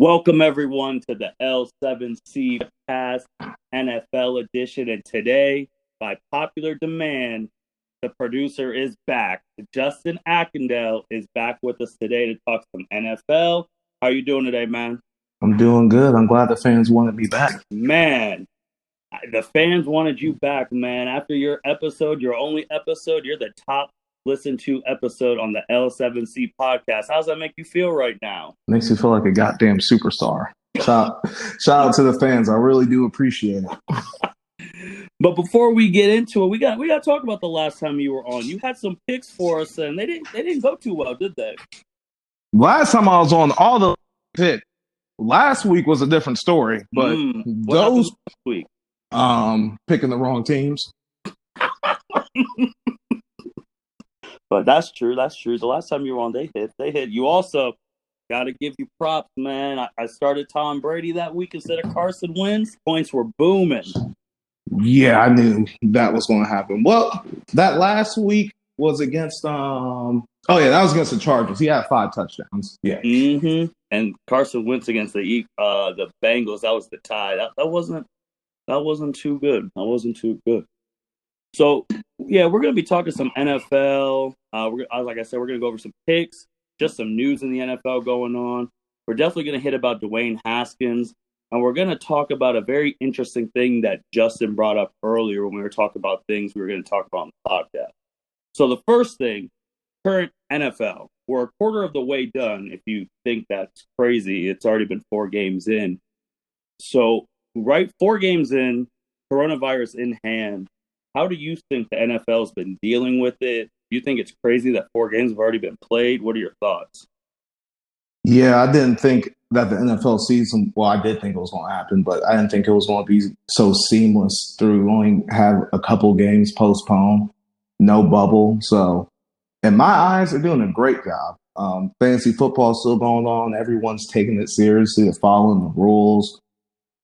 Welcome everyone to the L7C podcast NFL edition. And today, by popular demand, the producer is back. Justin Akindele is back with us today to talk some NFL. How you doing today, man? I'm doing good. I'm glad the fans wanted me back. Man, the fans wanted you back, man. After your episode, your only episode, you're the top listened to episode on the L7C podcast. How's that make you feel right now? Makes me feel like a goddamn superstar. Shout out to the fans. I really do appreciate it. But before we get into it, we got to talk about the last time you were on. You had some picks for us, and they didn't go too well, did they? Last time I was on, all the picks. Last week was a different story, but those week, picking the wrong teams. But that's true. That's true. The last time you were on, they hit. You also got to give you props, man. I started Tom Brady that week instead of Carson Wentz. Points were booming. Yeah, I knew that was going to happen. Well, that last week was against that was against the Chargers. He had 5 touchdowns. Yeah. Mm-hmm. And Carson Wentz against the Bengals. That was the tie. That wasn't too good. That wasn't too good. So, yeah, we're going to be talking some NFL. Like I said, we're going to go over some picks, just some news in the NFL going on. We're definitely going to hit about Dwayne Haskins, and we're going to talk about a very interesting thing that Justin brought up earlier when we were talking about things we were going to talk about on the podcast. So the first thing, current NFL. We're a quarter of the way done. If you think that's crazy, it's already been 4 games in. So, 4 games in, coronavirus in hand, how do you think the NFL's been dealing with it? Do you think it's crazy that 4 games have already been played? What are your thoughts? Yeah, I didn't think that the NFL season, well, I did think it was going to happen, but I didn't think it was going to be so seamless through only have a couple games postponed, no bubble. So in my eyes, they're doing a great job. Fantasy football is still going on. Everyone's taking it seriously. They're following the rules.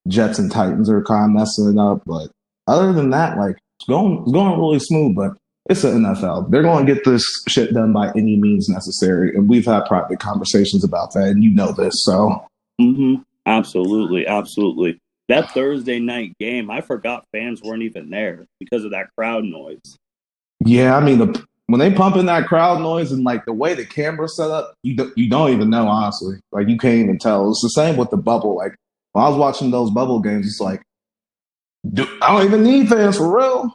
Jets and Titans are kind of messing it up. But other than that, it's going really smooth, but it's the NFL. They're going to get this shit done by any means necessary. And we've had private conversations about that, and you know this. So, Absolutely. Absolutely. That Thursday night game, I forgot fans weren't even there because of that crowd noise. Yeah, I mean, when they pump in that crowd noise and the way the camera's set up, you don't even know, honestly. You can't even tell. It's the same with the bubble. When I was watching those bubble games, it's I don't even need fans for real.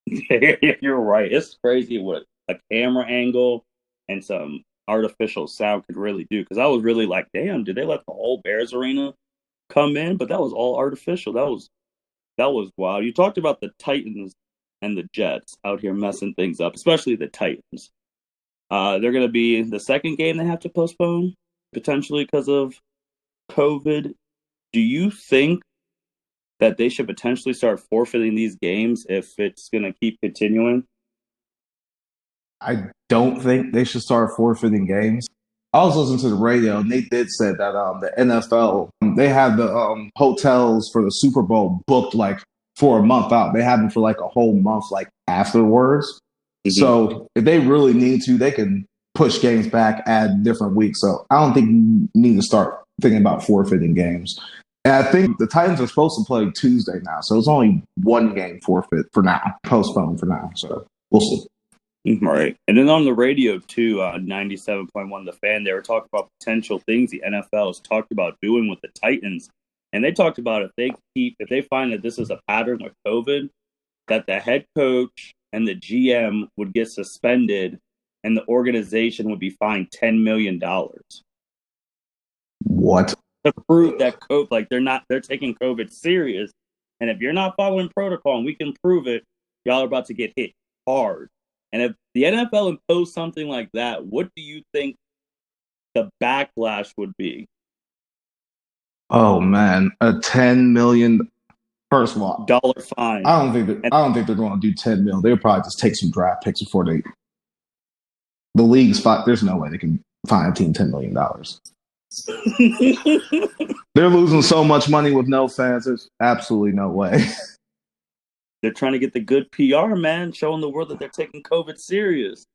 You're right. It's crazy what a camera angle and some artificial sound could really do. Because I was really like, damn, did they let the whole Bears arena come in? But that was all artificial. That was wild. You talked about the Titans and the Jets out here messing things up, especially the Titans. They're going to be the second game they have to postpone, potentially because of COVID. Do you think that they should potentially start forfeiting these games if it's going to keep continuing? I don't think they should start forfeiting games. I was listening to the radio, and they did say that the NFL, they had the hotels for the Super Bowl booked for a month out. They have them for a whole month afterwards. Mm-hmm. So if they really need to, they can push games back, add different weeks. So I don't think you need to start thinking about forfeiting games. And I think the Titans are supposed to play Tuesday now. So it's only 1 game forfeit for now, postponed for now. So we'll see. Right. And then on the radio, too, 97.1 The Fan, they were talking about potential things the NFL has talked about doing with the Titans. And they talked about if they find that this is a pattern with COVID, that the head coach and the GM would get suspended and the organization would be fined $10 million. What? To prove that they're taking COVID serious. And if you're not following protocol and we can prove it, y'all are about to get hit hard. And if the NFL imposed something like that, what do you think the backlash would be? Oh man, a $10 million. First of all, dollar fine. I don't think they're going to do 10 mil. They'll probably just take some draft picks before the league's fine. There's no way they can fine a team $10 million. They're losing so much money with no fans. There's absolutely no way. They're trying to get the good PR, man, showing the world that they're taking COVID serious.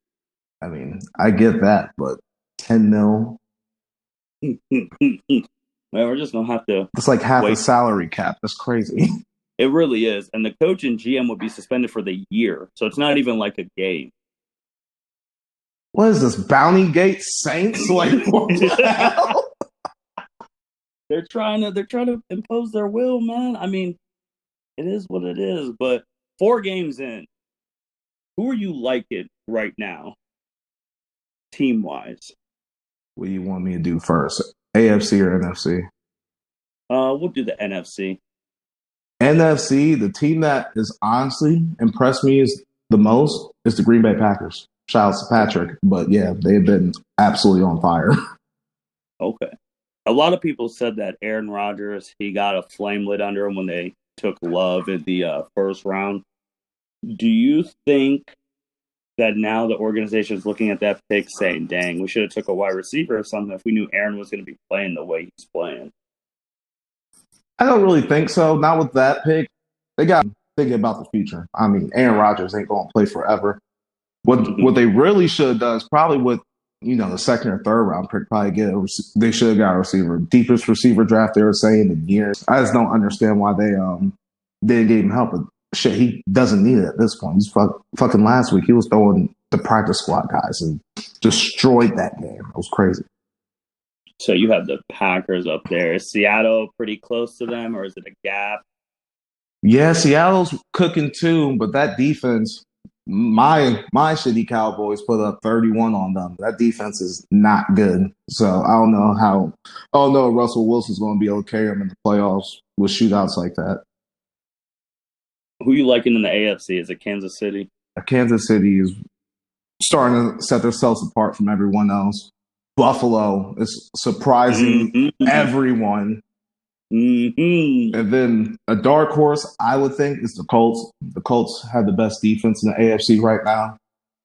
I mean, I get that, but 10 mil. Well, we're just gonna have to It's like half a wait. salary cap. That's crazy. It really is, and the coach and GM would be suspended for the year, so it's not even like a game. What is this? Bounty Gate Saints? Like what the hell? They're trying to impose their will, man. I mean, it is what it is. But 4 games in, who are you liking right now, team wise? What do you want me to do first? AFC or NFC? We'll do the NFC. NFC, the team that is honestly impressed me is the most is the Green Bay Packers. Shout out to Patrick, but yeah, they've been absolutely on fire. Okay. A lot of people said that Aaron Rodgers, he got a flame lit under him when they took Love in the first round. Do you think that now the organization is looking at that pick saying, dang, we should have took a wide receiver or something if we knew Aaron was going to be playing the way he's playing? I don't really think so. Not with that pick. They got thinking about the future. I mean, Aaron Rodgers ain't going to play forever. What they really should have done is probably with the second or third round pick probably they should have got a receiver, deepest receiver draft they were saying in years. I just don't understand why they didn't give him help. But shit, he doesn't need it at this point. He's fucking last week he was throwing the practice squad guys and destroyed that game. It was crazy. So you have the Packers up there. Is Seattle pretty close to them, or is it a gap? Yeah, Seattle's cooking too, but that defense, my shitty Cowboys put up 31 on them. That defense is not good. So I don't know if Russell Wilson's going to be able to carry them in the playoffs with shootouts like that. Who you liking in the AFC? Is it Kansas City? Kansas City is starting to set themselves apart from everyone else. Buffalo is surprising everyone. And then a dark horse, I would think, is the Colts. The Colts have the best defense in the AFC right now.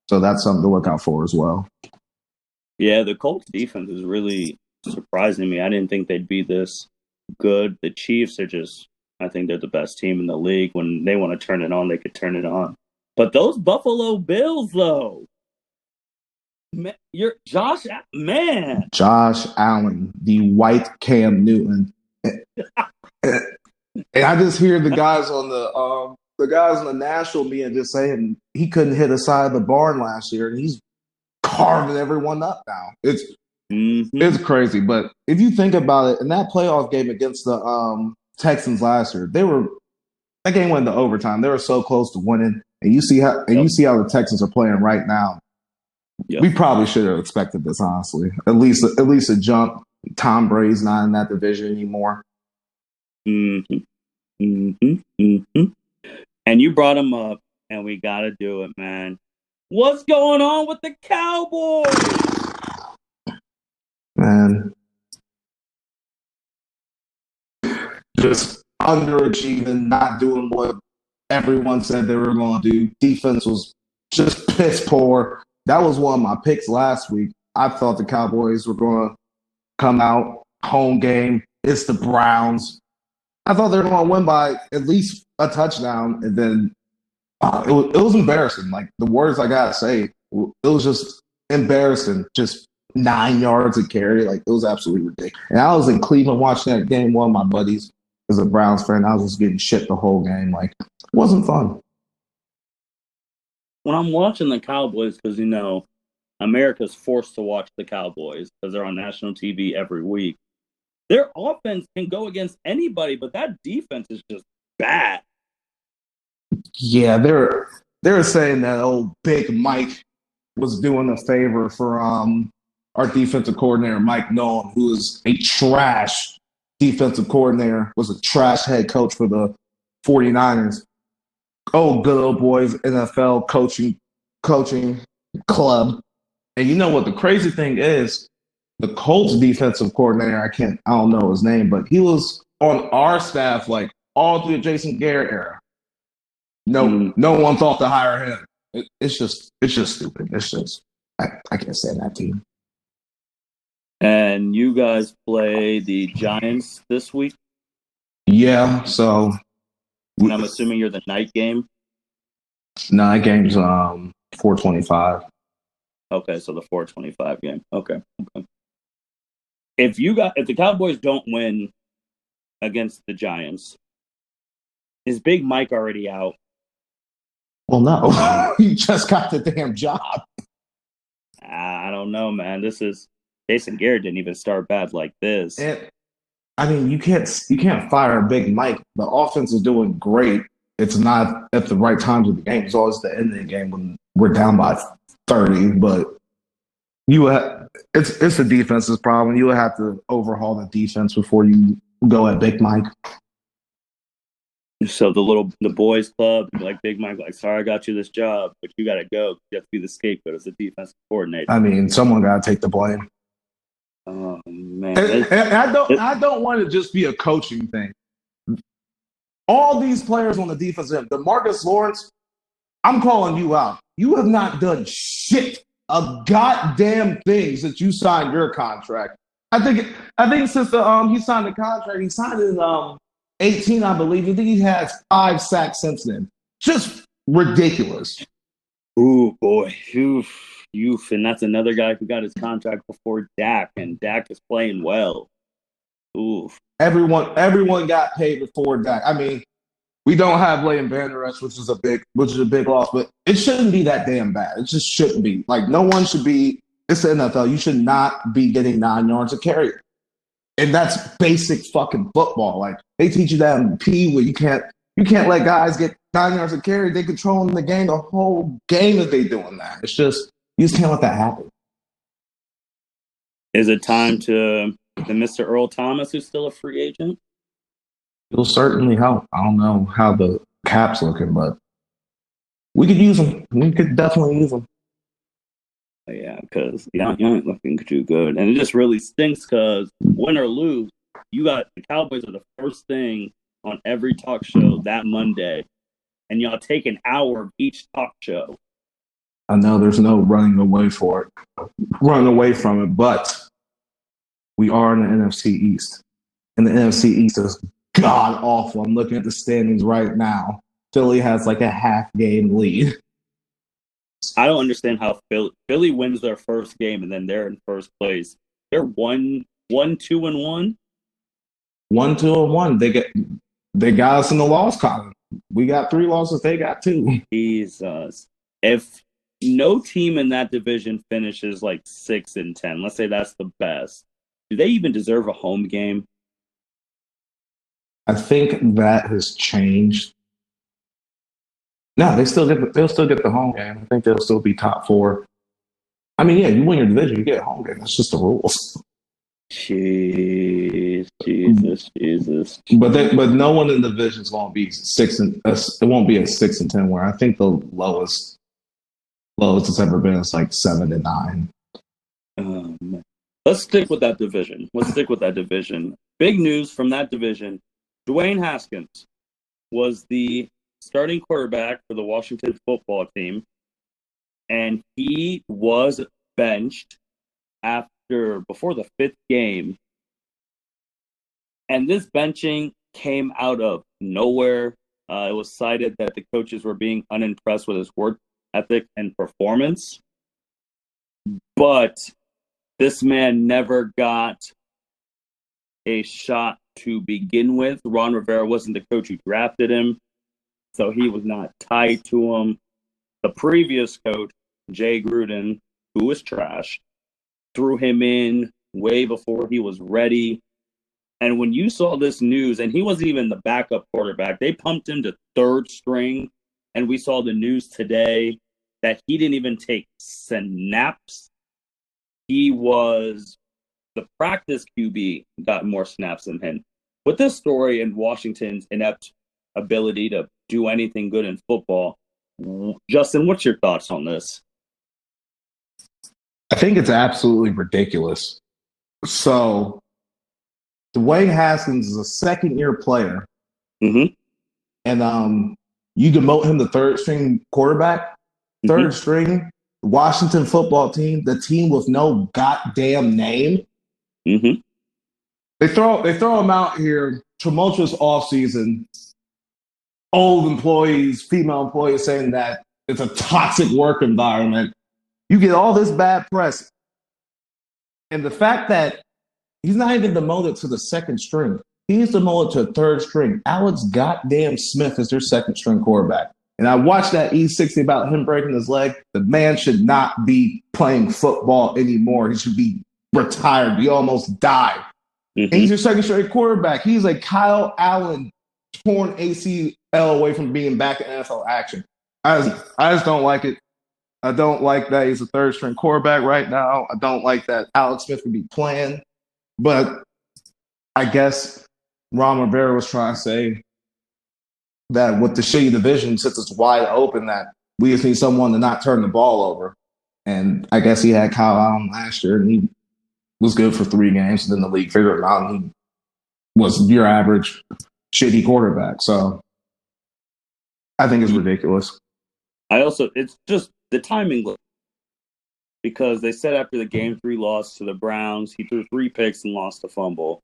So that's something to look out for as well. Yeah, the Colts defense is really surprising me. I didn't think they'd be this good. The Chiefs are I think they're the best team in the league. When they want to turn it on, they could turn it on. But those Buffalo Bills, though, man, Josh Allen, the white Cam Newton. And I just hear the guys on the national media just saying he couldn't hit a side of the barn last year, and he's carving everyone up now. It's crazy. But if you think about it, in that playoff game against the Texans last year, that game went into overtime. They were so close to winning, and you see how the Texans are playing right now. Yep. We probably should have expected this, honestly. At least a jump. Tom Brady's not in that division anymore. And you brought him up, and we got to do it, man. What's going on with the Cowboys? Man. Just underachieving, not doing what everyone said they were going to do. Defense was just piss poor. That was one of my picks last week. I thought the Cowboys were going to come out, home game. It's the Browns. I thought they were going to win by at least a touchdown, and then it was embarrassing. Like, the words I got to say, it was just embarrassing. Just 9 yards of carry. Like, it was absolutely ridiculous. And I was in Cleveland watching that game. One of my buddies is a Browns fan. I was just getting shit the whole game. Like, it wasn't fun. When I'm watching the Cowboys, because, America's forced to watch the Cowboys because they're on national TV every week. Their offense can go against anybody, but that defense is just bad. Yeah, they're saying that old Big Mike was doing a favor for our defensive coordinator, Mike Nolan, who is a trash defensive coordinator, was a trash head coach for the 49ers. Oh, good old boys, NFL coaching club. And you know what the crazy thing is? The Colts defensive coordinator, I don't know his name, but he was on our staff like all through the Jason Garrett era. No one thought to hire him. It's just stupid. It's just I can't stand that team. And you guys play the Giants this week? Yeah, so and I'm assuming you're the night game? No, that game's 4:25. Okay, so the 4:25 game. Okay. If the Cowboys don't win against the Giants, is Big Mike already out? Well, no, he just got the damn job. I don't know, man. Jason Garrett didn't even start bad like this. I mean, you can't fire Big Mike. The offense is doing great. It's not at the right times of the game. It's always the end of the game when we're down by 30. But it's the defense's problem. You would have to overhaul the defense before you go at Big Mike. So the boys club, like Big Mike, like, sorry I got you this job, but you got to go. You have to be the scapegoat as the defensive coordinator. I mean, someone got to take the blame. Oh man, and I don't want to just be a coaching thing. All these players on the defense end, DeMarcus Lawrence, I'm calling you out. You have not done shit, a goddamn thing since you signed your contract. I think since he signed the contract, he signed in 18, I believe. I think he has 5 sacks since then. Just ridiculous. Ooh, boy. Oof. And that's another guy who got his contract before Dak, and Dak is playing well. Oof. Everyone got paid before Dak. I mean, we don't have Leighton Vander Esch, which is a big loss, but it shouldn't be that damn bad. It just shouldn't be. Like, no one should be. It's the NFL. You should not be getting 9 yards a carry. And that's basic fucking football. Like, they teach you that in P where you can't let guys get 9 yards a carry. They controlling the game the whole game if they doing that. It's just, you just can't let that happen. Is it time to the Mr. Earl Thomas, who's still a free agent? It'll certainly help. I don't know how the cap's looking, but we could use them. We could definitely use them. Yeah, because you ain't looking too good. And it just really stinks because win or lose, the Cowboys are the first thing on every talk show that Monday. And y'all take an hour of each talk show. I know there's no running away from it, but we are in the NFC East. And the NFC East is god awful. I'm looking at the standings right now. Philly has like a half game lead. I don't understand how Philly wins their first game and then they're in first place. They're 1-2-1. 1-2-1. They got us in the loss column. We got 3 losses. They got 2. Jesus. If no team in that division finishes like 6-10, let's say that's the best, do they even deserve a home game? I think that has changed. No, they'll still get the home game. I think they'll still be top 4. I mean, yeah, you win your division, you get a home game. That's just the rules. Jesus. But no one in the division is going to be 6 and it won't be a 6-10. Where I think the lowest it's ever been is like 7-9. Let's stick with that division. Big news from that division: Dwayne Haskins was the starting quarterback for the Washington football team, and he was benched before the 5th game. And this benching came out of nowhere. It was cited that the coaches were being unimpressed with his work ethic and performance. But this man never got a shot to begin with. Ron Rivera wasn't the coach who drafted him, so he was not tied to him. The previous coach, Jay Gruden, who was trash, threw him in way before he was ready. And when you saw this news, and he wasn't even the backup quarterback, they pumped him to 3rd string, and we saw the news today that he didn't even take snaps. He was the practice QB, got more snaps than him. With this story and Washington's inept ability to do anything good in football, Justin, what's your thoughts on this? I think it's absolutely ridiculous. So, Dwayne Haskins is a 2nd-year player, and you demote him to 3rd string quarterback, 3rd string Washington football team, the team with no goddamn name. They throw him out here, tumultuous offseason. Old employees, female employees saying that it's a toxic work environment. You get all this bad press. And the fact that He's not even demoted to the second string. He's demoted to third string. Alex goddamn Smith is their second string quarterback. And I watched that E60 about him breaking his leg. The man should not be playing football anymore. He should be retired. He almost died. And he's your second string quarterback. He's a Kyle Allen torn ACL away from being back in NFL action. I just don't like it. I don't like that he's a third string quarterback right now. I don't like that Alex Smith could be playing. But I guess Ron Rivera was trying to say that with the shitty division, since it's wide open, that we just need someone to not turn the ball over. And I guess he had Kyle Allen last year, and he was good for 3 games. And then the league figured him out, and he was your average shitty quarterback. So I think it's ridiculous. It's just the timing, because they said after the Game 3 loss to the Browns, he threw 3 picks and lost a fumble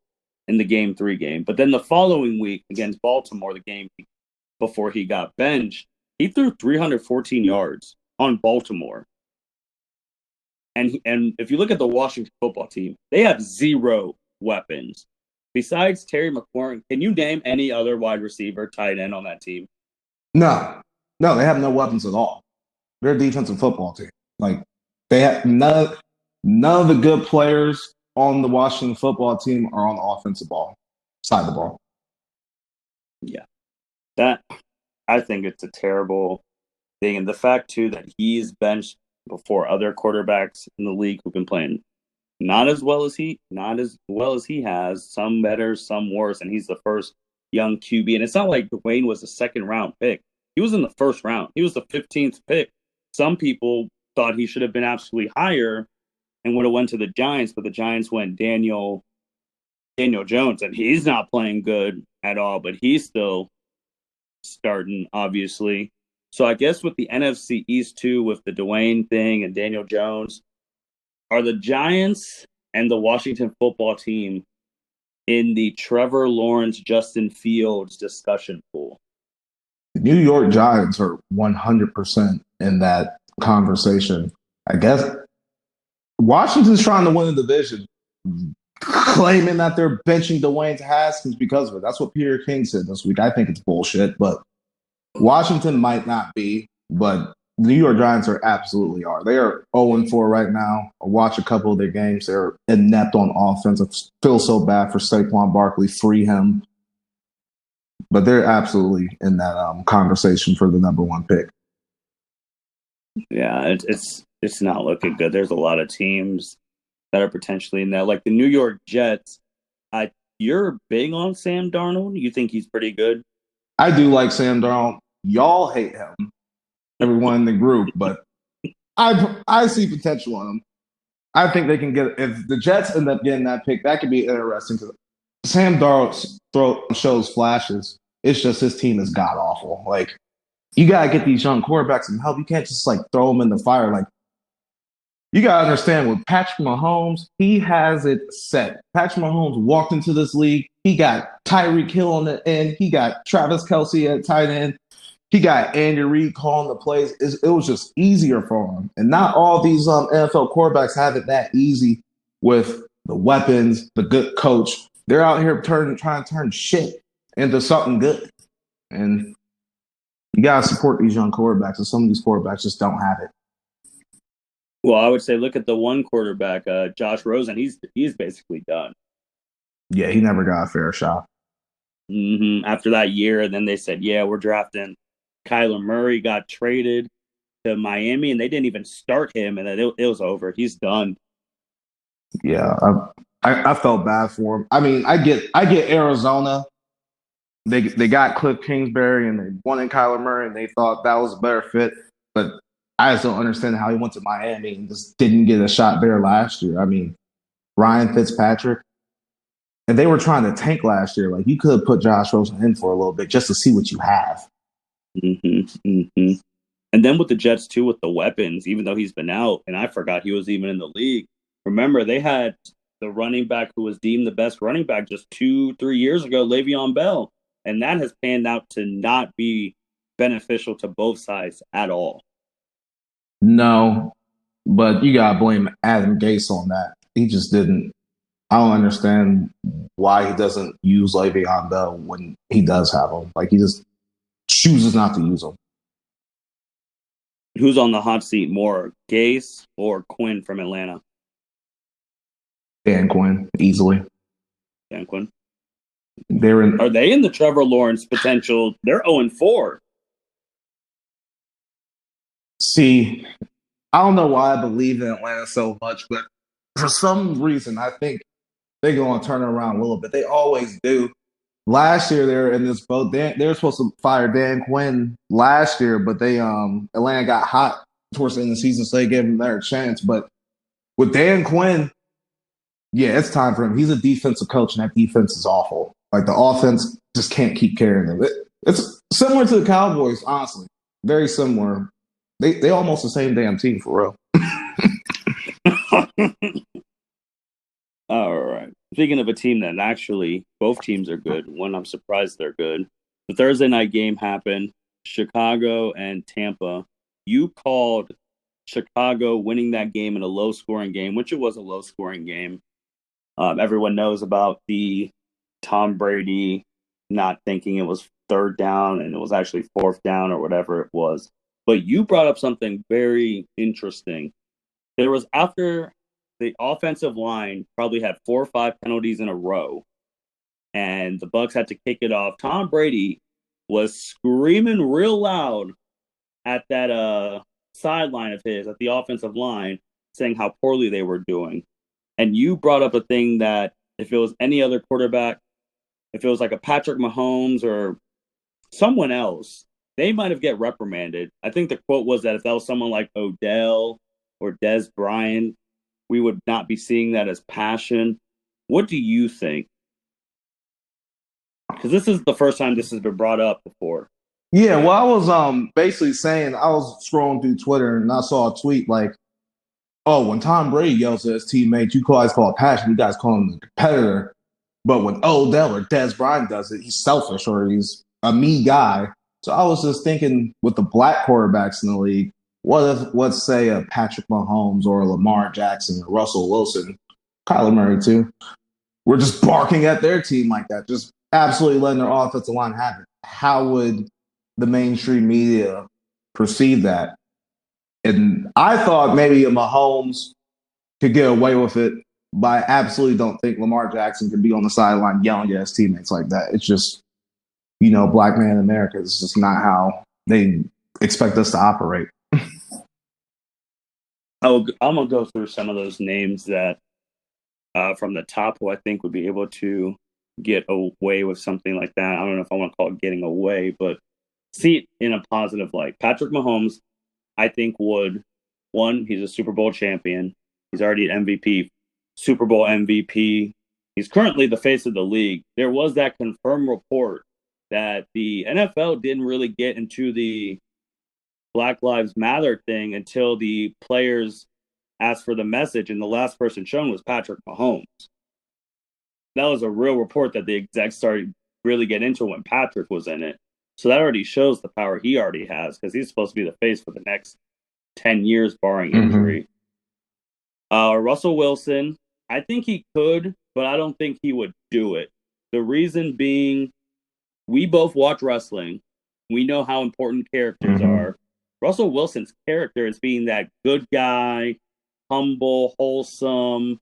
in the Game 3 game. But then the following week against Baltimore, the game before he got benched, he threw 314 yards on Baltimore. And if you look at the Washington football team, they have 0 weapons. Besides Terry McLaurin, can you name any other wide receiver, tight end on that team? No, they have no weapons at all. They're a defensive football team. Like, they have none of the good players on the Washington football team are on the offensive side of the ball. Yeah. I think it's a terrible thing. And the fact, too, that he's benched before other quarterbacks in the league who've been playing not as well as he has, some better, some worse, and he's the first young QB. And it's not like Dwayne was a second-round pick. He was in the first round. He was the 15th pick. Some people thought he should have been absolutely higher and would have went to the Giants, but the Giants went Daniel Jones, and he's not playing good at all, but he's still starting, obviously. So I guess with the NFC East, too, with the Dwayne thing and Daniel Jones, are the Giants and the Washington football team in the Trevor Lawrence, Justin Fields discussion pool? The New York Giants are 100% in that conversation. I guess Washington's trying to win the division, claiming that they're benching Dwayne Haskins because of it. That's what Peter King said this week. I think it's bullshit, but Washington might not be, but the New York Giants absolutely are. They are 0-4 right now. I watch a couple of their games. They're inept on offense. I feel so bad for Saquon Barkley. Free him. But they're absolutely in that conversation for the number 1 pick. Yeah, it's not looking good. There's a lot of teams that are potentially in that. Like the New York Jets. You're big on Sam Darnold? You think he's pretty good? I do like Sam Darnold. Y'all hate him. Everyone in the group, but I see potential in him. I think they can get, if the Jets end up getting that pick, that could be interesting because Sam Darnold shows flashes. It's just his team is god awful. Like, you gotta get these young quarterbacks some help. You can't just like throw them in the fire. Like, you gotta understand with Patrick Mahomes, he has it set. Patrick Mahomes walked into this league. He got Tyreek Hill on the end. He got Travis Kelce at tight end. He got Andy Reid calling the plays. It was just easier for him. And not all these NFL quarterbacks have it that easy with the weapons, the good coach. They're out here trying to turn shit into something good. And you got to support these young quarterbacks. And some of these quarterbacks just don't have it. Well, I would say look at the one quarterback, Josh Rosen. He's basically done. Yeah, he never got a fair shot. After that year, and then they said, yeah, we're drafting Kyler Murray, got traded to Miami, and they didn't even start him, and then it was over. He's done. Yeah, I felt bad for him. I mean, I get Arizona. They got Cliff Kingsbury, and they wanted Kyler Murray, and they thought that was a better fit. But I just don't understand how he went to Miami and just didn't get a shot there last year. I mean, Ryan Fitzpatrick, and they were trying to tank last year. Like, you could have put Josh Rosen in for a little bit just to see what you have. And then with the Jets, too, with the weapons, even though he's been out, and I forgot he was even in the league. Remember, they had the running back who was deemed the best running back just 2-3 years ago, Le'Veon Bell. And that has panned out to not be beneficial to both sides at all. No, but you got to blame Adam Gase on that. He just didn't I don't understand why he doesn't use Le'Veon Bell when he does have him. Like he just chooses not to use him. Who's on the hot seat more, Gase or Quinn from Atlanta? Dan Quinn easily. Dan Quinn. They're Are in. they in the Trevor Lawrence potential? They're 0-4. See, I don't know why I believe in Atlanta so much, but for some reason, I think they're going to turn it around a little bit. They always do. Last year, they were in this boat. They were supposed to fire Dan Quinn last year, but they Atlanta got hot towards the end of the season, so they gave him their chance. But with Dan Quinn, yeah, it's time for him. He's a defensive coach, and that defense is awful. Like the offense just can't keep carrying them. It's similar to the Cowboys, honestly. Very similar. They almost the same damn team for real. All right. Speaking of a team that actually both teams are good, one I'm surprised they're good. The Thursday night game happened. Chicago and Tampa. You called Chicago winning that game in a low scoring game, which it was a low scoring game. Everyone knows about the Tom Brady not thinking it was third down and it was actually fourth down or whatever it was. But you brought up something very interesting. There was after the offensive line probably had 4 or 5 penalties in a row, and the Bucks had to kick it off. Tom Brady was screaming real loud at that sideline of his, at the offensive line, saying how poorly they were doing. And you brought up a thing that if it was any other quarterback, if it was like a Patrick Mahomes or someone else, they might have get reprimanded. I think the quote was that if that was someone like Odell or Des Bryant, we would not be seeing that as passion. What do you think? Because this is the first time this has been brought up before. Yeah, well, I was basically saying I was scrolling through Twitter and I saw a tweet like, "Oh, when Tom Brady yells at his teammates, you guys call it passion. You guys call him a competitor. But when Odell or Des Bryant does it, he's selfish or he's a me guy." So I was just thinking with the black quarterbacks in the league, what if, let's say, a Patrick Mahomes or a Lamar Jackson or Russell Wilson, Kyler Murray too, we're just barking at their team like that, just absolutely letting their offensive line have it. How would the mainstream media perceive that? And I thought maybe a Mahomes could get away with it, but I absolutely don't think Lamar Jackson can be on the sideline yelling at his teammates like that. It's just, black man in America. It's just not how they expect us to operate. I'm going to go through some of those names that from the top who I think would be able to get away with something like that. I don't know if I want to call it getting away, but see it in a positive light. Patrick Mahomes, I think would, one, he's a Super Bowl champion. He's already an MVP, Super Bowl MVP. He's currently the face of the league. There was that confirmed report that the NFL didn't really get into the Black Lives Matter thing until the players asked for the message, and the last person shown was Patrick Mahomes. That was a real report that the execs started really get into when Patrick was in it. So that already shows the power he already has because he's supposed to be the face for the next 10 years, barring injury. Russell Wilson, I think he could, but I don't think he would do it. The reason being, we both watch wrestling. We know how important characters are. Russell Wilson's character is being that good guy, humble, wholesome.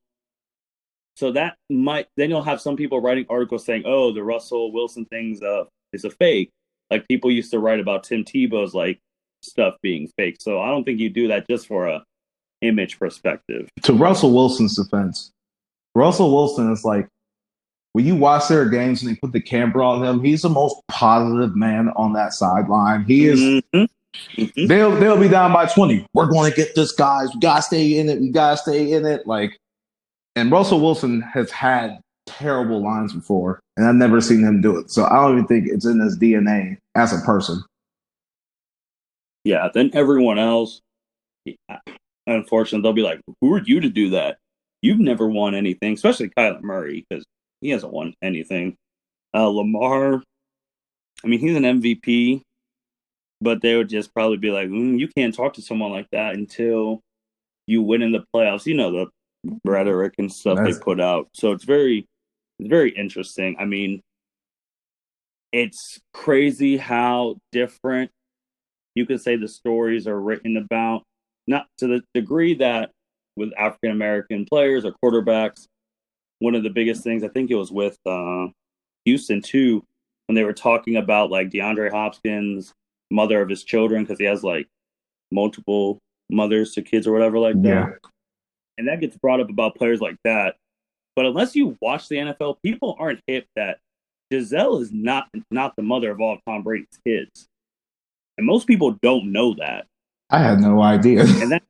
So that might, then you'll have some people writing articles saying, oh, the Russell Wilson thing's is a fake. Like people used to write about Tim Tebow's like stuff being fake. So I don't think you do that just for a image perspective. To Russell Wilson's defense, Russell Wilson is like, when you watch their games and they put the camera on him, he's the most positive man on that sideline. He is. They'll be down by 20. We're going to get this, guys. We gotta stay in it. We gotta stay in it. Like, and Russell Wilson has had terrible lines before, and I've never seen him do it. So I don't even think it's in his DNA as a person. Yeah, then everyone else, unfortunately, they'll be like, who are you to do that? You've never won anything, especially Kyler Murray, because he hasn't won anything. Lamar, I mean, he's an MVP, but they would just probably be like, you can't talk to someone like that until you win in the playoffs. You know, rhetoric and stuff they That's put out. So it's very interesting. I mean, it's crazy how different you could say the stories are written about, not to the degree that with African American players or quarterbacks. One of the biggest things, I think it was with Houston too, when they were talking about like DeAndre Hopkins, mother of his children, because he has like multiple mothers to kids or whatever like that. yeah. And that gets brought up about players like that. But unless you watch the NFL, people aren't hip that Giselle is not the mother of all of Tom Brady's kids. And most people don't know that. I had no idea. And that,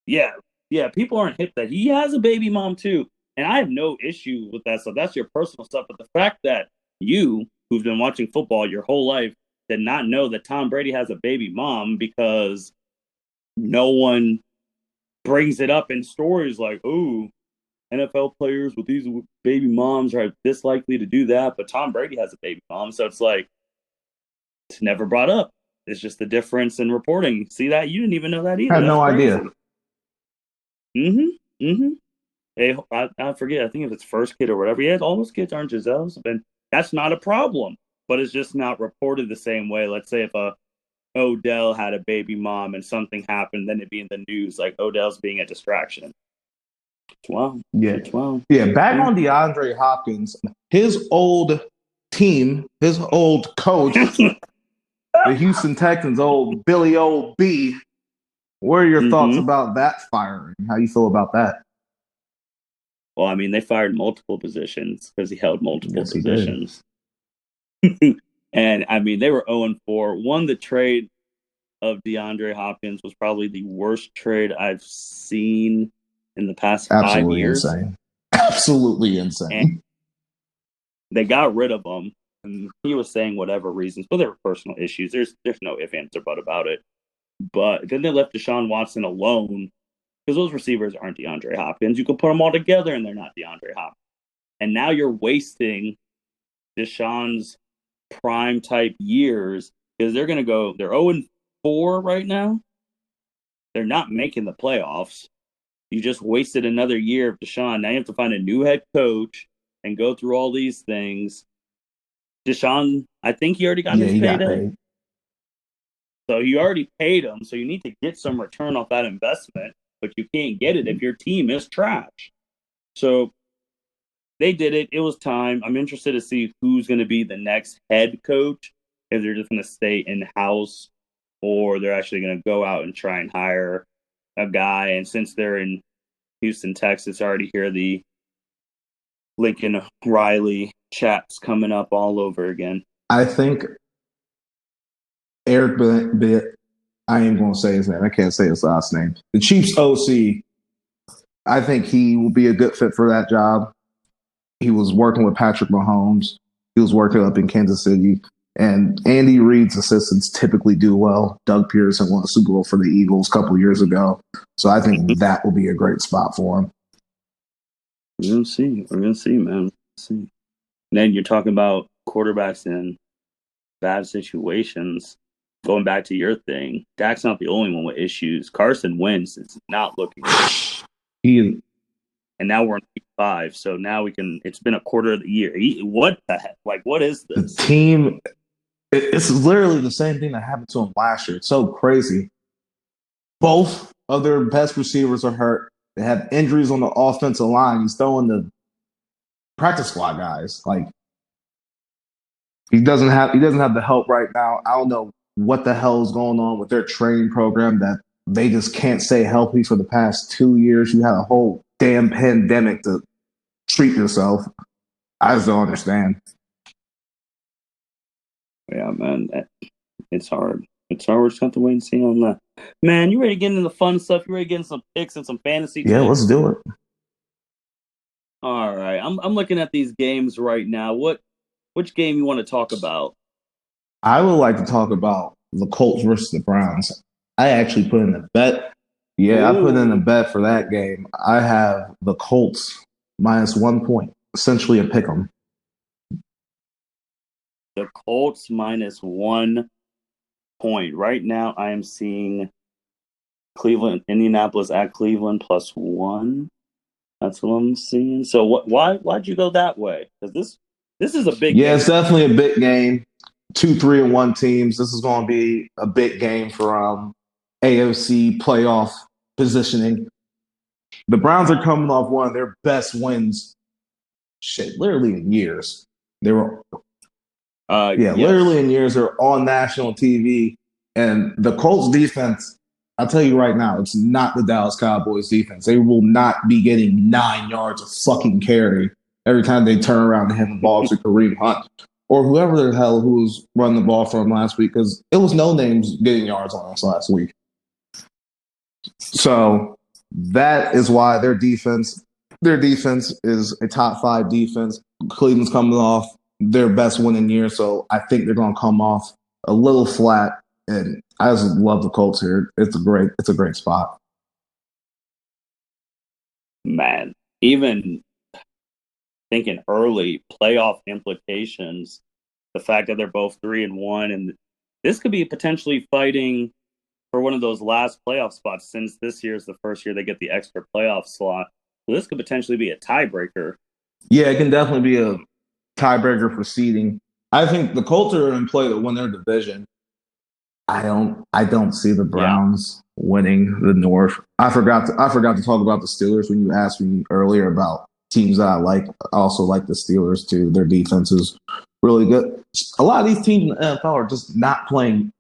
yeah, people aren't hip that he has a baby mom too. And I have no issue with that stuff. That's your personal stuff. But the fact that you, who's been watching football your whole life, did not know that Tom Brady has a baby mom because no one brings it up in stories like, oh, NFL players with these baby moms are this likely to do that, but Tom Brady has a baby mom. So it's like, it's never brought up. It's just the difference in reporting. See that? You didn't even know that I either. had That's no crazy. idea. Mm-hmm. Hey, I forget. I think if it's first kid or whatever. Yeah, all those kids aren't Giselle's, and that's not a problem. But it's just not reported the same way. Let's say if a Odell had a baby mom and something happened, then it'd be in the news like Odell's being a distraction. Wow. Yeah. Wow. Yeah. Back on DeAndre Hopkins, his old team, his old coach, the Houston Texans, old Billy Old B. What are your thoughts Mm-hmm. about that firing? How you feel about that? Well, I mean, they fired multiple positions because he held multiple Yes, he did. positions. And I mean, they were 0-4. One, the trade of DeAndre Hopkins was probably the worst trade I've seen in the past 5 Absolutely years. insane. Absolutely And insane. they got rid of him. And he was saying whatever reasons, but there were personal issues. There's no if, ands, or but about it. But then they left Deshaun Watson alone because those receivers aren't DeAndre Hopkins. You can put them all together and they're not DeAndre Hopkins. And now you're wasting Deshaun's prime type years because they're going to go, they're 0-4 right now. They're not making the playoffs. You just wasted another year of Deshaun. Now you have to find a new head coach and go through all these things. Deshaun, I think he already got Yeah, his he got payday. paid. So you already paid him. So you need to get some return off that investment, but you can't get it if your team is trash. So they did it. It was time. I'm interested to see who's going to be the next head coach, if they're just going to stay in house or they're actually going to go out and try and hire a guy. And since they're in Houston, Texas, I already hear the Lincoln Riley chats coming up all over again. I think Eric I ain't going to say his name. I can't say his last name. The Chiefs OC, I think he will be a good fit for that job. He was working with Patrick Mahomes. He was working up in Kansas City. And Andy Reid's assistants typically do well. Doug Pearson won a Super Bowl for the Eagles a couple years ago. So I think that will be a great spot for him. We're going to see. We're going to see, man. See. And then you're talking about quarterbacks in bad situations. Going back to your thing, Dak's not the only one with issues. Carson Wentz is not looking good. And now we're in week 5, so now we can. It's been a quarter of the year. What the heck? Like, what is this? The team, it's literally the same thing that happened to him last year. It's so crazy. Both of their best receivers are hurt. They have injuries on the offensive line. He's throwing the practice squad guys. Like he doesn't have the help right now. I don't know what the hell is going on with their training program that they just can't stay healthy for the past 2 years. You had a whole damn pandemic to treat yourself. I just don't understand. Yeah, man, it's hard. It's hard. We're just have to wait and see on that. Man, you ready to get into the fun stuff? You ready to get into some picks and some fantasy Yeah, picks? let's do it. All right, I'm looking at these games right now. Which game you want to talk about? I would like to talk about the Colts versus the Browns. I actually put in a bet. Yeah, I put in a Ooh, bet for that game. I have the Colts minus 1 point, essentially a pick 'em. the Colts minus 1 point. Right now, I am seeing Indianapolis at Cleveland +1. That's what I'm seeing. So why'd you go that way? Because this is a big Yeah, it's game. definitely a big game. 2, 3-1 teams. This is going to be a big game for AFC playoff positioning. The Browns are coming off one of their best wins, shit, literally in years. They were, literally Yes. in years. They're on national TV, and the Colts defense. I'll tell you right now, it's not the Dallas Cowboys defense. They will not be getting 9 yards of fucking carry every time they turn around and hand the ball to Kareem Hunt or whoever the hell who was running the ball for him last week, because it was no names getting yards on us last week. So that is why their defense is a top 5 defense. Cleveland's coming off their best win in years, so I think they're going to come off a little flat. And I just love the Colts here. It's a great spot. Man, even thinking early playoff implications, the fact that they're both 3-1, and this could be potentially fighting for one of those last playoff spots, since this year is the first year they get the extra playoff slot. So this could potentially be a tiebreaker. Yeah, it can definitely be a tiebreaker for seeding. I think the Colts are in play to win their division. I don't see the Browns winning the North. I forgot to talk about the Steelers when you asked me earlier about teams that I like. I also like the Steelers too. Their defense is really good. A lot of these teams in the NFL are just not playing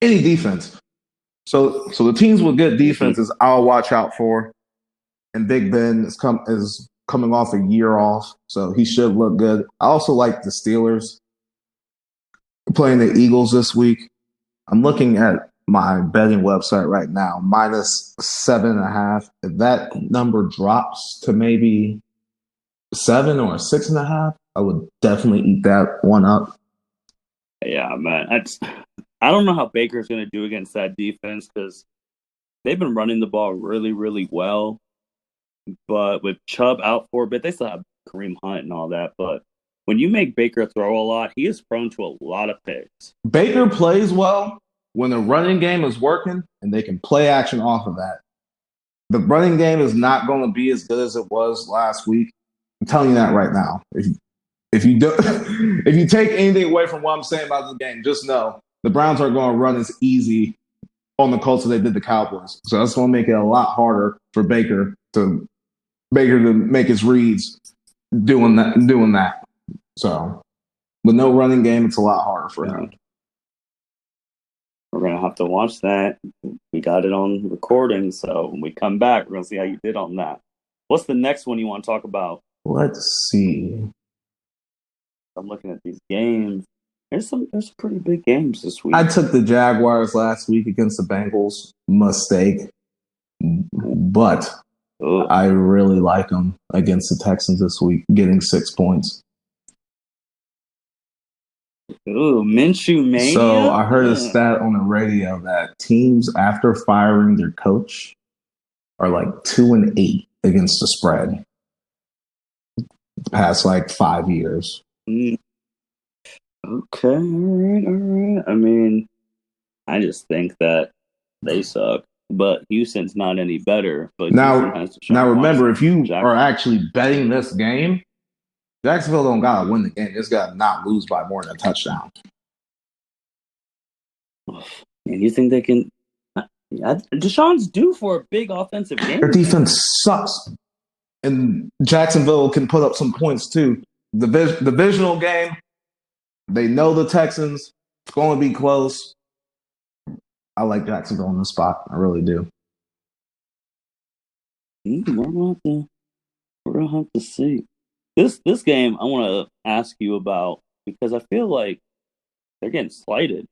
any defense. So the teams with good defenses I'll watch out for. And Big Ben is coming off a year off, so he should look good. I also like the Steelers playing the Eagles this week. I'm looking at my betting website right now, -7.5. If that number drops to maybe 7 or 6.5, I would definitely eat that one up. Yeah, man. I don't know how Baker's going to do against that defense, because they've been running the ball really, really well. But with Chubb out for a bit, they still have Kareem Hunt and all that. But when you make Baker throw a lot, he is prone to a lot of picks. Baker plays well when the running game is working and they can play action off of that. The running game is not going to be as good as it was last week. I'm telling you that right now. If you do, if you take anything away from what I'm saying about the game, just know the Browns are going to run as easy on the Colts as they did the Cowboys. So that's going to make it a lot harder for Baker to make his reads doing that. So with no running game, it's a lot harder for him. We're going to have to watch that. We got it on recording, so when we come back, we're going to see how you did on that. What's the next one you want to talk about? Let's see. I'm looking at these games. There's some pretty big games this week. I took the Jaguars last week against the Bengals. Mistake. But I really like them against the Texans this week, getting 6 points. Ooh, Minshew Mania? So I heard a stat on the radio that teams after firing their coach are like 2-8 against the spread the past like 5 years. Okay, all right. I mean, I just think that they suck, but Houston's not any better. But now remember, if you are actually betting this game, Jacksonville don't gotta win the game. They just gotta not lose by more than a touchdown. And you think they can? Deshaun's due for a big offensive game. Their defense sucks, and Jacksonville can put up some points too. The divisional game, they know the Texans. It's going to be close. I like Jacksonville in the spot. I really do. We're gonna have to see. This game I want to ask you about, because I feel like they're getting slighted.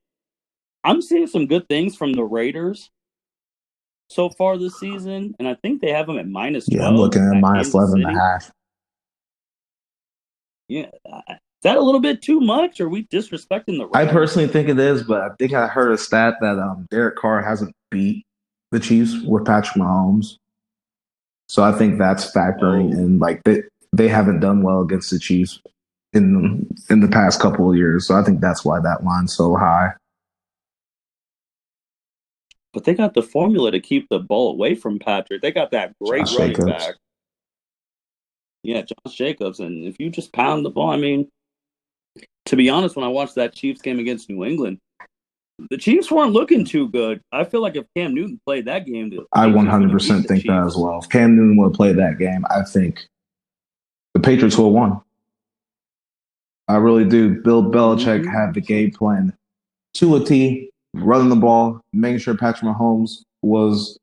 I'm seeing some good things from the Raiders so far this season, and I think they have them at -12. Yeah, I'm looking at -11.5. Yeah, is that a little bit too much? Or are we disrespecting the Raiders? I personally think it is, but I think I heard a stat that Derek Carr hasn't beat the Chiefs with Patrick Mahomes. So I think that's factoring in. Like they haven't done well against the Chiefs in the past couple of years. So I think that's why that line's so high. But they got the formula to keep the ball away from Patrick. They got that great Josh running Jacobs. back. Yeah, Josh Jacobs. And if you just pound the ball, I mean, to be honest, when I watched that Chiefs game against New England, the Chiefs weren't looking too good. I feel like if Cam Newton played that game, I 100% think that as well. If Cam Newton would have played that game, I think the Patriots would have won. I really do. Bill Belichick had the game plan to a T, running the ball, making sure Patrick Mahomes was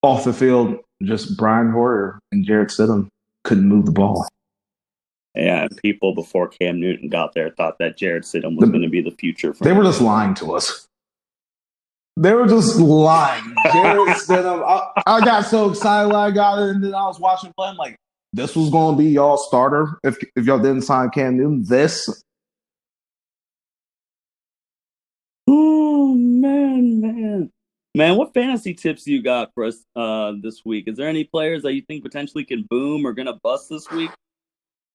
off the field. Just Brian Hoyer and Jarrett Stidham couldn't move the ball. Yeah, people before Cam Newton got there thought that Jarrett Stidham was going to be the future. They were just lying to us. They were just lying. Jarrett Stidham. I got so excited when I got it, and then I was watching play. I'm like, this was going to be y'all's starter if y'all didn't sign Cam Newton. This. Oh, man. What fantasy tips do you got for us this week? Is there any players that you think potentially can boom or going to bust this week?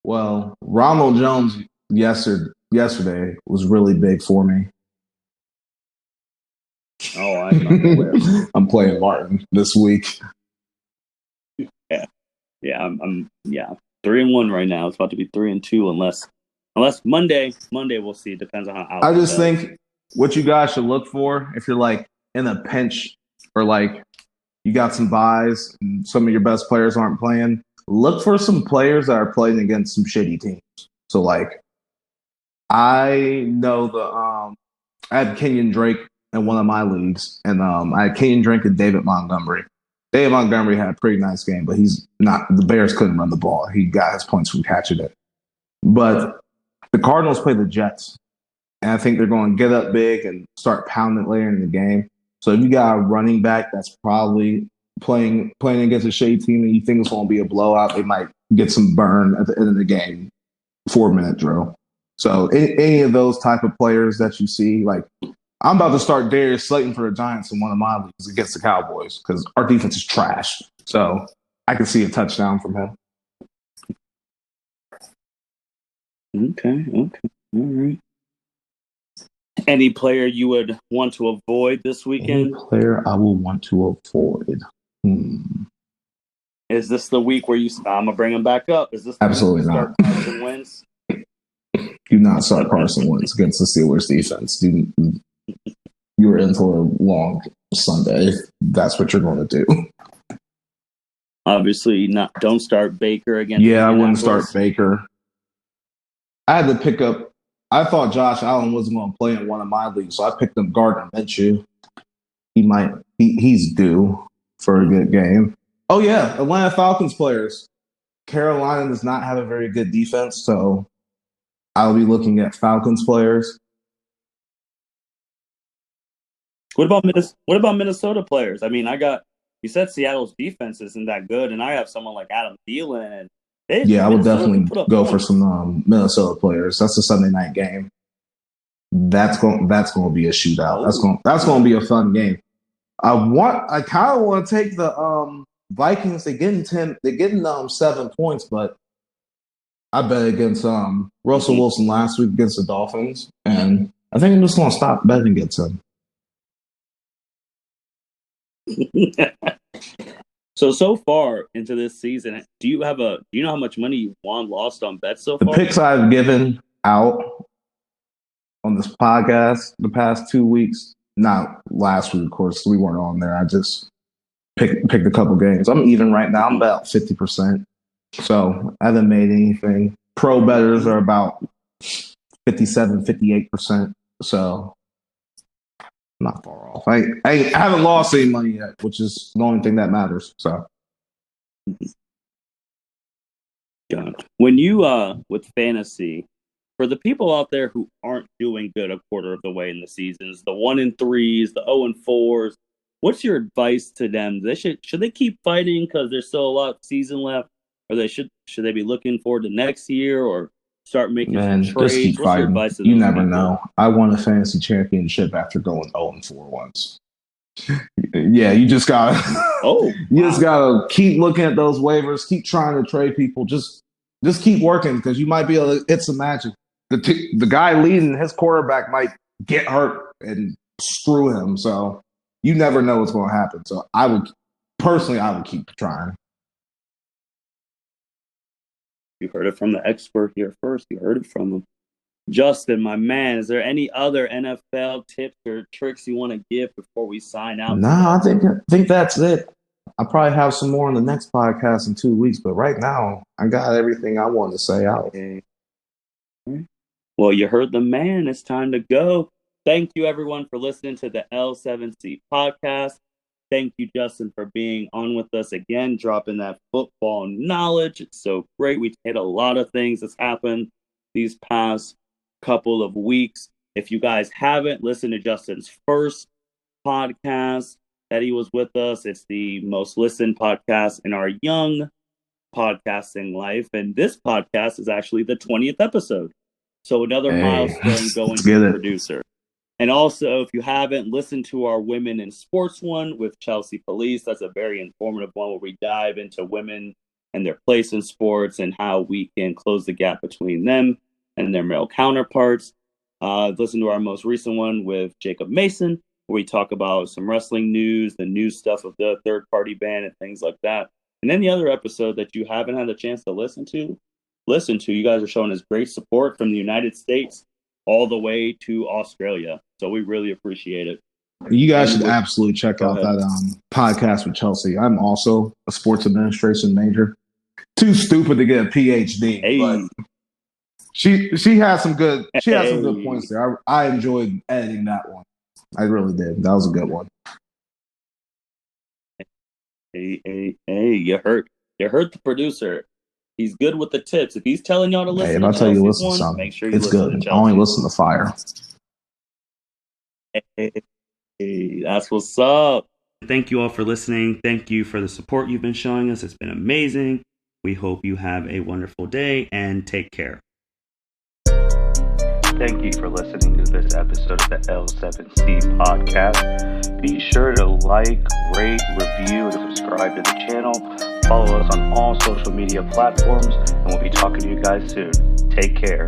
Well, Ronald Jones yesterday was really big for me. Oh, I'm not aware. I'm playing Martin this week. Yeah, I'm 3-1 right now. It's about to be 3-2 unless Monday we'll see. It depends on how. I just think what you guys should look for if you're like in a pinch or like you got some buys and some of your best players aren't playing. Look for some players that are playing against some shitty teams. So like, I know I had Kenyon Drake in one of my leagues, and I had Kenyon Drake and David Montgomery. David Montgomery had a pretty nice game, but he's not. The Bears couldn't run the ball. He got his points from catching it. But the Cardinals play the Jets, and I think they're going to get up big and start pounding later in the game. So if you got a running back that's probably playing against a shady team and you think it's going to be a blowout, they might get some burn at the end of the game, 4-minute drill. So any of those type of players that you see, like I'm about to start Darius Slayton for the Giants in one of my leagues against the Cowboys because our defense is trash. So I can see a touchdown from him. Okay. All right. Any player you would want to avoid this weekend? Any player I will want to avoid. Is this the week where I'm gonna bring him back up? Is this the absolutely week not? Carson Wentz? Do not start Carson Wentz against the Steelers defense. You are in for a long Sunday. That's what you're going to do. Obviously, don't start Baker against. Yeah, I wouldn't start Baker. I had to pick up. I thought Josh Allen wasn't going to play in one of my leagues, so I picked up Gardner Minshew. He's due for a good game. Oh yeah, Atlanta Falcons players. Carolina does not have a very good defense, so I'll be looking at Falcons players. What about Minnesota players? I mean, you said Seattle's defense isn't that good, and I have someone like Adam Thielen. I would definitely go for some Minnesota players. That's a Sunday night game. That's going to be a shootout. That's going to be a fun game. I kind of want to take the Vikings. They're getting 7 points, but I bet against Russell Wilson last week against the Dolphins, and I think I'm just going to stop betting against him. So far into this season, do you know how much money you've lost on bets so far? The picks I've given out on this podcast the past 2 weeks, not last week, of course, we weren't on there. I just picked a couple games. I'm even right now. I'm about 50%. So I haven't made anything. Pro bettors are about 57, 58%. So not far off. I haven't lost any money yet, which is the only thing that matters. So, when you with fantasy, for the people out there who aren't doing good a quarter of the way in the seasons, the 1-3s, the 0-4s, what's your advice to them? Should they keep fighting because there's still a lot of season left, or should they be looking forward to next year, or start making some trades? Just keep fighting. You never know. I won a fantasy championship after going 0-4 once. Yeah, you just gotta. Just gotta keep looking at those waivers. Keep trying to trade people. Just keep working because you might be able to hit some magic. The guy leading his quarterback might get hurt and screw him. So you never know what's going to happen. So I would keep trying. You heard it from the expert here first. You heard it from him. Justin, my man, is there any other NFL tips or tricks you want to give before we sign out? Nah, I think that's it. I'll probably have some more in the next podcast in 2 weeks, but right now I got everything I wanted to say out. Okay. Well, you heard the man. It's time to go. Thank you, everyone, for listening to the L7C podcast. Thank you, Justin, for being on with us again, dropping that football knowledge. It's so great. We've hit a lot of things that's happened these past couple of weeks. If you guys haven't listened to Justin's first podcast that he was with us, it's the most listened podcast in our young podcasting life. And this podcast is actually the 20th episode. So another milestone going to the producer. And also, if you haven't listened to our Women in Sports one with Chelsea Police, that's a very informative one where we dive into women and their place in sports and how we can close the gap between them and their male counterparts. Listen to our most recent one with Jacob Mason, where we talk about some wrestling news, the new stuff of the third-party ban and things like that. And then the other episode that you haven't had a chance to listen to. You guys are showing us great support from the United States all the way to Australia. So we really appreciate it. You guys should absolutely check out that podcast with Chelsea. I'm also a sports administration major. Too stupid to get a PhD, but she has some good points there. I enjoyed editing that one. I really did. That was a good one. Hey, you heard the producer. He's good with the tips. If he's telling y'all to listen, if I tell you to listen to something, make sure you listen to Chelsea. I only listen to fire. Hey, that's what's up. Thank you all for listening. Thank you for the support you've been showing us. It's been amazing. We hope you have a wonderful day and take care. Thank you for listening to this episode of the L7C podcast. Be sure to like, rate, review, and subscribe to the channel. Follow us on all social media platforms, and we'll be talking to you guys soon. Take care.